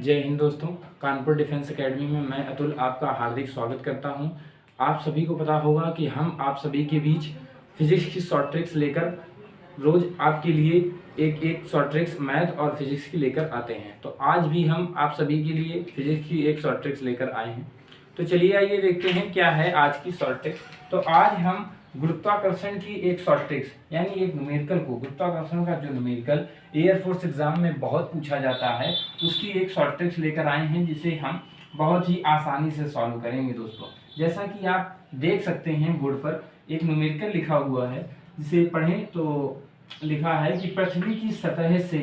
जय हिंद दोस्तों। Kanpur defence academy में मैं अतुल आपका हार्दिक स्वागत करता हूं। आप सभी को पता होगा कि हम आप सभी के बीच फिजिक्स की शॉर्ट ट्रिक्स लेकर रोज आपके लिए एक एक शॉर्ट ट्रिक्स मैथ और फिजिक्स की लेकर आते हैं। तो आज भी हम आप सभी के लिए फिजिक्स की एक शॉर्ट ट्रिक्स लेकर आए हैं। तो चलिए आइए देखते हैं क्या है आज की शॉर्ट ट्रिक्स। तो आज हम गुरुत्वाकर्षण की एक शॉर्ट ट्रिक्स यानी एक न्यूमेरिकल को, गुरुत्वाकर्षण का जो न्यूमेरिकल एयरफोर्स एग्जाम में बहुत पूछा जाता है, उसकी एक शॉर्ट ट्रिक्स लेकर आए हैं जिसे हम बहुत ही आसानी से सॉल्व करेंगे दोस्तों। जैसा कि आप देख सकते हैं बोर्ड पर एक न्यूमेरिकल लिखा हुआ है, जिसे पढ़ें तो लिखा है कि पृथ्वी की सतह से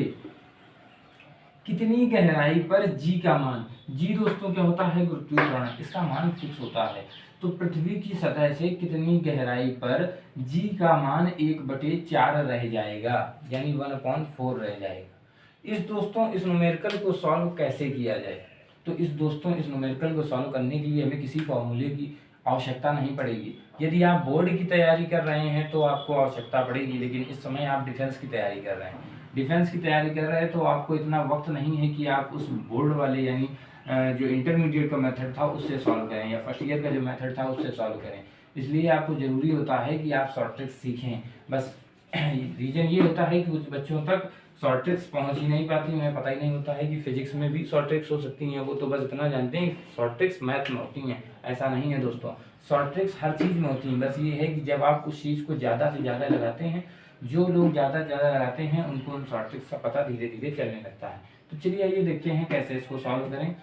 कितनी गहराई पर जी का मान, जी दोस्तों क्या होता है, गुरुत्वाकर्षण, इसका मान फिक्स होता है। तो पृथ्वी की सतह से कितनी गहराई पर जी का मान 1/4 रह जाएगा, यानी 1/4 रह जाएगा। इस न्यूमेरिकल को सॉल्व कैसे किया जाए? तो इस न्यूमेरिकल को सॉल्व करने के लिए हमें किसी फॉर्मूले की आवश्यकता नहीं पड़ेगी। यदि आप बोर्ड की तैयारी कर रहे हैं तो आपको आवश्यकता पड़ेगी, लेकिन इस समय आप डिफेंस की तैयारी कर रहे हैं। डिफेंस की तैयारी कर रहे हैं तो आपको इतना वक्त नहीं है कि आप उस बोर्ड वाले यानी जो इंटरमीडिएट का मेथड था उससे सॉल्व करें या फर्स्ट ईयर का जो मेथड था उससे सॉल्व करें। इसलिए आपको ज़रूरी होता है कि आप शॉर्ट ट्रिक्स सीखें। बस रीज़न ये होता है कि कुछ बच्चों तक शॉर्ट ट्रिक्स पहुंच ही नहीं पाती, उन्हें पता ही नहीं होता है कि फिजिक्स में भी शॉर्ट ट्रिक्स हो सकती हैं। वो तो बस इतना जानते हैं शॉर्ट ट्रिक्स मैथ में होती हैं। ऐसा नहीं है दोस्तों, शॉर्ट ट्रिक्स हर चीज़ में होती हैं। बस ये है कि जब आप उस चीज़ को ज़्यादा से ज़्यादा लगाते हैं, जो लोग ज़्यादा से ज़्यादा लगाते हैं उनको उन शॉर्ट ट्रिक्स का पता धीरे धीरे चलने लगता है। तो चलिए आइए देखते हैं कैसे इसको सॉल्व करें।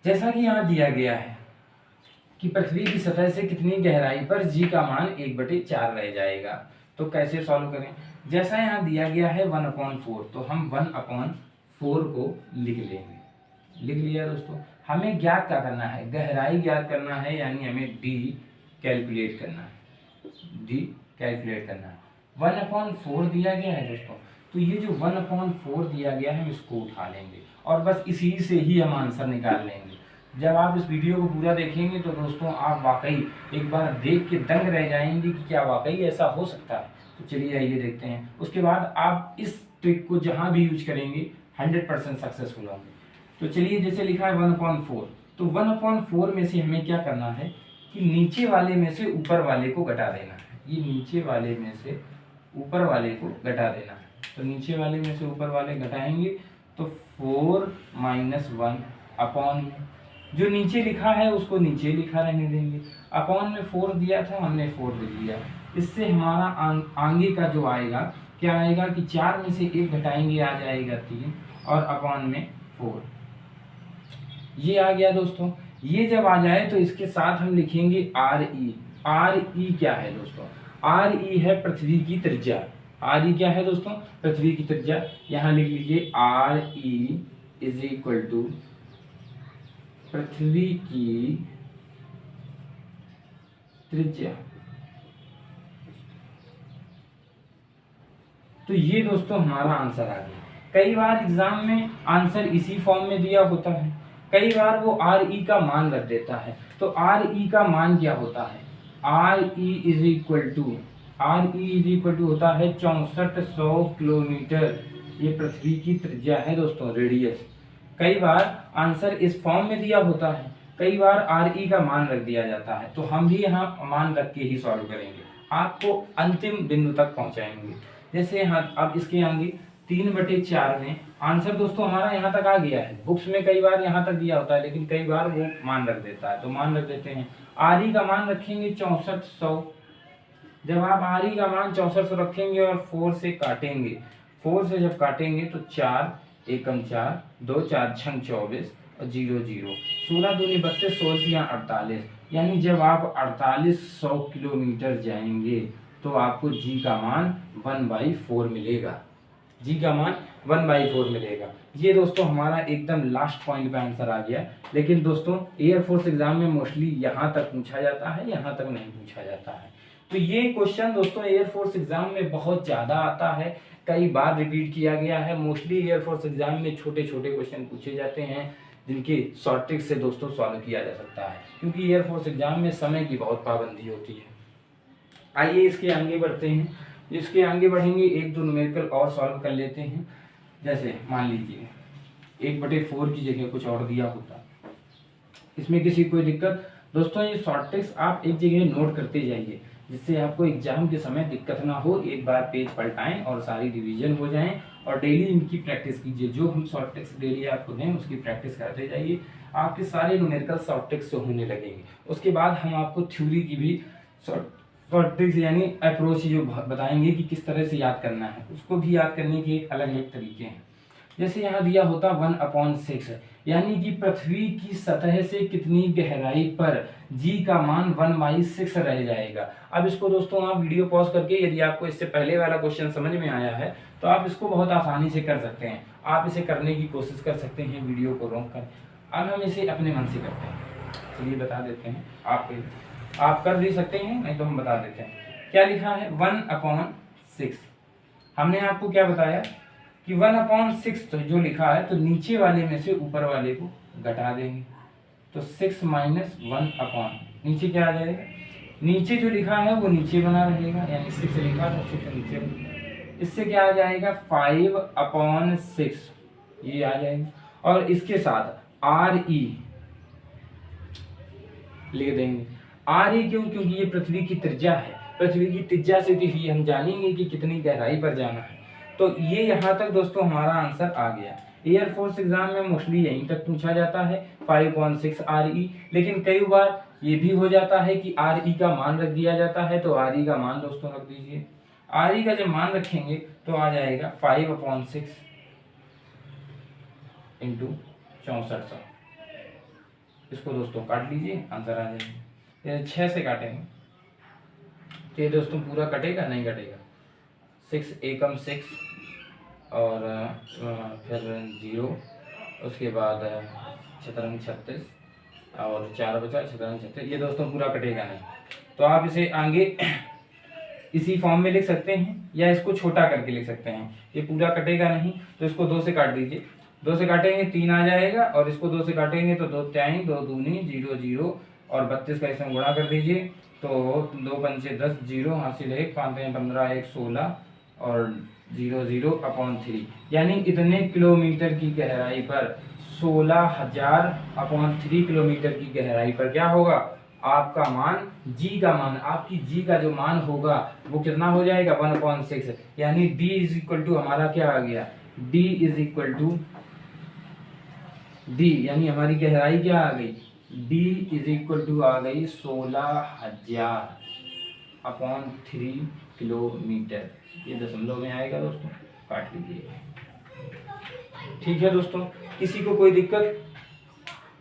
जैसा कि यहाँ दिया गया है कि पृथ्वी की सतह से कितनी गहराई पर जी का मान 1/4 रह जाएगा, तो कैसे सॉल्व करें? जैसा यहाँ दिया गया है 1/4, तो हम 1/4 को लिख लेंगे। लिख लिया दोस्तों। हमें ज्ञात क्या करना है? गहराई ज्ञात करना है, यानी हमें डी कैलकुलेट करना है। डी कैलकुलेट करना है। 1/4 दिया गया है दोस्तों, तो ये जो 1/4 दिया गया है हम इसको उठा लेंगे और बस इसी से ही हम आंसर निकाल लेंगे। जब आप इस वीडियो को पूरा देखेंगे तो दोस्तों आप वाकई एक बार देख के दंग रह जाएंगे कि क्या वाकई ऐसा हो सकता है। तो चलिए आइए देखते हैं। उसके बाद आप इस ट्रिक को जहां भी यूज करेंगे 100% सक्सेसफुल होंगे। तो चलिए, जैसे लिखा है 1/4, तो 1/4 में से हमें क्या करना है कि नीचे वाले में से ऊपर वाले को घटा देना है। ये नीचे वाले में से ऊपर वाले को घटा देना है। तो नीचे वाले में से ऊपर वाले घटाएंगे तो 4 - 1 अपॉन में जो नीचे लिखा है उसको नीचे लिखा रहने देंगे। अपॉन में 4 दिया था, हमने 4 लिख दिया। इससे हमारा आगे का जो आएगा क्या आएगा कि 4 में से 1 घटाएंगे आ जाएगा 3 और अपॉन में 4। ये आ गया दोस्तों। ये जब आ जाए तो इसके साथ हम लिखेंगे आर ई। आर ई क्या है दोस्तों? आर ई है पृथ्वी की त्रिज्या। आर ई क्या है दोस्तों? पृथ्वी की त्रिज्या। यहाँ लिख लीजिए R E is equal to पृथ्वी की त्रिज्या। तो ये दोस्तों हमारा आंसर आ गया। कई बार एग्जाम में आंसर इसी फॉर्म में दिया होता है, कई बार वो आर ई का मान रख देता है। तो आर ई का मान क्या होता है? R E is equal to होता है 6400 किलोमीटर। ये पृथ्वी की त्रिज्या है दोस्तों, रेडियस। कई बार आंसर इस फॉर्म में दिया होता है, कई बार आर ई का मान रख दिया जाता है। तो हम भी यहाँ मान रख के ही सॉल्व करेंगे, आपको अंतिम बिंदु तक पहुँचाएंगे। जैसे यहाँ अब इसके आगे 3/4 में आंसर दोस्तों हमारा यहाँ तक आ गया है। बुक्स में कई बार यहाँ तक दिया होता है, लेकिन कई बार वो मान रख देता है, तो मान रख देते हैं। आर ई का मान रखेंगे 6400। जब आप आर ई का मान 6400 रखेंगे और 4 से काटेंगे, 4 से जब काटेंगे तो 4 एकम 4, 2 4 6 24 और 0 0, 16 दूनी 32, 16 48। यानी जब आप 4800 किलोमीटर जाएंगे तो आपको जी का मान 1/4 मिलेगा। जी का मान 1/4 मिलेगा। ये दोस्तों हमारा एकदम लास्ट पॉइंट पे आंसर आ गया। लेकिन दोस्तों एयरफोर्स एग्जाम में मोस्टली यहाँ तक पूछा जाता है, यहाँ तक नहीं पूछा जाता है। तो ये क्वेश्चन दोस्तों एयरफोर्स एग्जाम में बहुत ज़्यादा आता है, कई बार रिपीट किया गया है। मोस्टली एयरफोर्स एग्जाम में छोटे छोटे क्वेश्चन पूछे जाते हैं जिनके शॉर्ट ट्रिक से दोस्तों सॉल्व किया जा सकता है, क्योंकि एयरफोर्स एग्जाम में समय की बहुत पाबंदी होती है। आइए इसके आगे बढ़ते हैं। इसके आगे बढ़ेंगे, 1-2 न्यूमेरिकल और सॉल्व कर लेते हैं। जैसे मान लीजिए 1/4 की जगह कुछ और दिया होता। इसमें किसी कोई दिक्कत? दोस्तों ये शॉर्ट ट्रिक्स आप एक जगह नोट करते जाइए, जिससे आपको एग्जाम के समय दिक्कत ना हो। एक बार पेज पलटाएं और सारी रिवीजन हो जाएं और डेली इनकी प्रैक्टिस कीजिए। जो हम शॉर्ट ट्रिक्स डेली आपको दें उसकी प्रैक्टिस करते जाइए, आपके सारे न्यूमेरिकल शॉर्ट ट्रिक्स होने लगेंगे। उसके बाद हम आपको थ्योरी की भी शॉर्ट ट्रिक्स यानी अप्रोच जो बताएंगे कि किस तरह से याद करना है, उसको भी याद करने के अलग अलग तरीके हैं। जैसे यहाँ दिया होता 1/6, यानी कि पृथ्वी की सतह से कितनी गहराई पर g का मान 1/6 रह जाएगा। अब इसको दोस्तों आप वीडियो पॉज करके, यदि आपको इससे पहले वाला क्वेश्चन समझ में आया है तो आप इसको बहुत आसानी से कर सकते हैं। आप इसे करने की कोशिश कर सकते हैं वीडियो को रोक कर। अब हम इसे अपने मन से करते हैं, चलिए बता देते हैं। आप कर भी सकते हैं, नहीं तो हम बता देते हैं। क्या लिखा है? 1/6। हमने आपको क्या बताया कि 1/6 तो जो लिखा है, तो नीचे वाले में से ऊपर वाले को घटा देंगे, तो 6 - 1 नीचे क्या आ जाएगा? नीचे जो लिखा है वो नीचे बना रहेगा, यानी 6 लिखा तो 6 नीचे। इससे क्या आ जाएगा? 5/6 ये आ जाएगा। और इसके साथ RE लिख देंगे। RE क्यों? क्योंकि ये पृथ्वी की त्रिज्या है। पृथ्वी की त्रिज्या से भी हम जानेंगे कि कितनी गहराई पर जाना है। तो ये यहाँ तक दोस्तों हमारा आंसर आ गया। एयरफोर्स एग्जाम में मोस्टली यहीं तक पूछा जाता है 5/6 RE, लेकिन कई बार ये भी हो जाता है कि RE का मान रख दिया जाता है, तो RE का मान दोस्तों रख दीजिए। RE का जब मान रखेंगे तो आ जाएगा 5/6 × 6400। इसको दोस्तों काट लीजिए, आंसर आ जाएगा। 6 से काटेंगे तो ये दोस्तों पूरा कटेगा? नहीं कटेगा। 6 एकम 6 और फिर 0, उसके बाद शतरंग 36 और 4 बचा शतरंग 36। ये दोस्तों पूरा कटेगा नहीं, तो आप इसे आगे इसी फॉर्म में लिख सकते हैं या इसको छोटा करके लिख सकते हैं। ये पूरा कटेगा नहीं तो इसको 2 से काट दीजिए। 2 से काटेंगे 3 आ जाएगा, और इसको 2 से काटेंगे तो 2 3 2 दूनी 0 0 और 32 का इसमें गुणा कर दीजिए, तो 2 पंचे 10 0 हासिल 1 5 15 1 16 और 0 0/3, यानी इतने किलोमीटर की गहराई पर 16,000/3 किलोमीटर की गहराई पर क्या होगा? आपका मान g का मान, आपकी g का जो मान होगा वो कितना हो जाएगा? 1/6, यानी d = हमारा क्या आ गया? d यानी हमारी गहराई क्या आ गई? d आ गई 16,000/3 किलोमीटर। ये दशमलव में आएगा दोस्तों, काट लीजिए। ठीक है दोस्तों, किसी को कोई दिक्कत?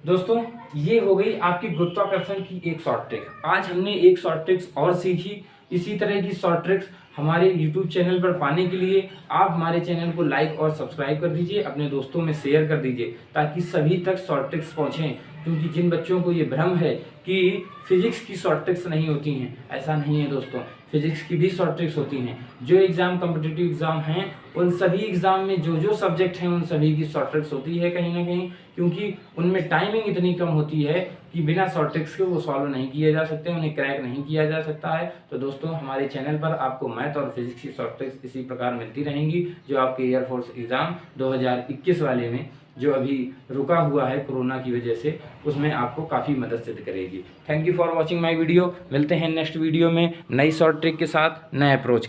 दोस्तों ये हो गई आपकी गुरुत्वाकर्षण की एक शॉर्ट ट्रिक। आज हमने एक शॉर्ट ट्रिक्स और सीखी। इसी तरह की शॉर्ट ट्रिक्स हमारे YouTube चैनल पर पाने के लिए आप हमारे चैनल को लाइक और सब्सक्राइब कर दीजिए, अपने दोस्तों में शेयर कर दीजिए, ताकि सभी तक शॉर्ट ट्रिक्स पहुँचें। क्योंकि जिन बच्चों को ये भ्रम है कि फिजिक्स की शॉर्ट ट्रिक्स नहीं होती हैं, ऐसा नहीं है दोस्तों, फिजिक्स की भी शॉर्ट ट्रिक्स होती हैं। जो एग्जाम कॉम्पिटिटिव एग्जाम हैं उन सभी एग्जाम में जो सब्जेक्ट हैं उन सभी की शॉर्ट ट्रिक्स होती है कहीं ना कहीं, क्योंकि उनमें टाइमिंग इतनी कम होती है कि बिना शॉर्ट ट्रिक्स के वो सॉल्व नहीं किए जा सकते, उन्हें क्रैक नहीं किया जा सकता है। तो दोस्तों हमारे चैनल पर आपको मैथ और फिजिक्स की शॉर्ट ट्रिक्स इसी प्रकार मिलती रहेंगी, जो आपके एयरफोर्स एग्जाम 2021 वाले में जो अभी रुका हुआ है कोरोना की वजह से, उसमें आपको काफ़ी मदद सिद्ध करेगी। Thank you for watching my video. मिलते हैं नेक्स्ट वीडियो में नई शॉर्ट ट्रिक के साथ, नए अप्रोच के साथ।